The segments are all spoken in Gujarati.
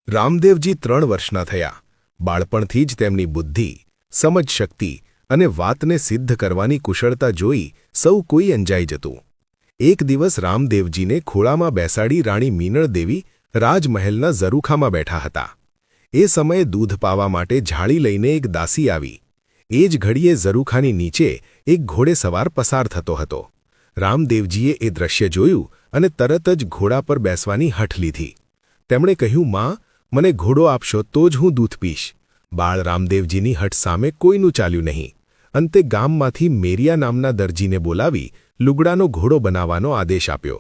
રામદેવજી 3 વર્ષના થયા. બાળપણથી જ તેમની બુદ્ધિ, સમજશક્તિ અને વાતને સિદ્ધ કરવાની કુશળતા જોઈ સૌ કોઈ અંજાઈ જતું. એક દિવસ રામદેવજીને ખોળામાં બેસાડી રાણી મીનળ દેવી રાજમહેલના ઝરૂખામાં બેઠા હતા. એ સમયે દૂધ પાવા માટે ઝાડી લઈને એક દાસી આવી. એ જ ઘડીએ ઝરૂખાની નીચે એક ઘોડેસવાર પસાર થતો હતો. રામદેવજીએ એ દ્રશ્ય જોયું અને તરત જ ઘોડા પર બેસવાની હઠ લીધી. તેમણે કહ્યું, માં, મને ઘોડો આપશો તો જ હું દૂધ પીશ. બાળ રામદેવજીની હઠ સામે કોઈનું ચાલ્યું નહીં. અંતે ગામમાંથી મેરિયા નામના દરજીને બોલાવી લુગડાનો ઘોડો બનાવવાનો આદેશ આપ્યો.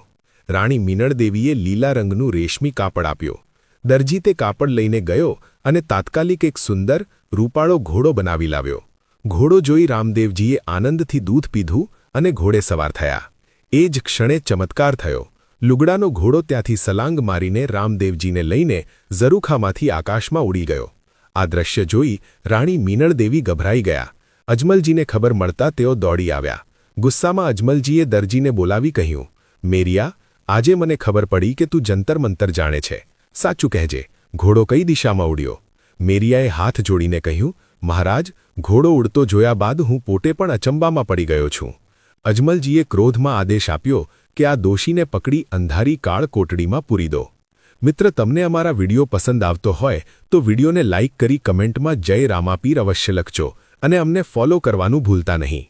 રાણી મીનળ દેવીએ લીલા રંગનું રેશમી કાપડ આપ્યો. દરજી તે કાપડ લઈને ગયો અને તાત્કાલિક એક સુંદર, રૂપાળો ઘોડો બનાવી લાવ્યો. ઘોડો જોઈ રામદેવજીએ આનંદથી દૂધ પીધું અને ઘોડે સવાર થયા. એ જ ક્ષણે ચમત્કાર થયો. લુગડાનો ઘોડો ત્યાંથી સલાંગ મારીને રામદેવજીને લઈને ઝરૂખામાંથી આકાશમાં ઉડી ગયો. આ દ્રશ્ય જોઈ રાણી મીનળ દેવી ગભરાઈ ગયા. અજમલજીને ખબર મળતા તેઓ દોડી આવ્યા. ગુસ્સામાં અજમલજીએ દરજીને બોલાવી કહ્યું, મેરિયા, આજે મને ખબર પડી કે તું જંતર મંતર જાણે છે. સાચું કહેજે, ઘોડો કઈ દિશામાં ઉડ્યો? મેરિયાએ હાથ જોડીને કહ્યું, મહારાજ, ઘોડો ઉડતો જોયા બાદ હું પોતે પણ અચંબામાં પડી ગયો છું. અજમલજીએ ક્રોધમાં આદેશ આપ્યો કે આ દોષીને પકડી અંધારી કાળ કોટડીમાં પૂરી દો. મિત્ર, તમને અમારા વિડિયો પસંદ આવતો હોય તો વિડિયોને લાઇક કરી કમેન્ટમાં જય રામાપીર અવશ્ય લખજો અને અમને ફોલો કરવાનું ભૂલતા નહીં.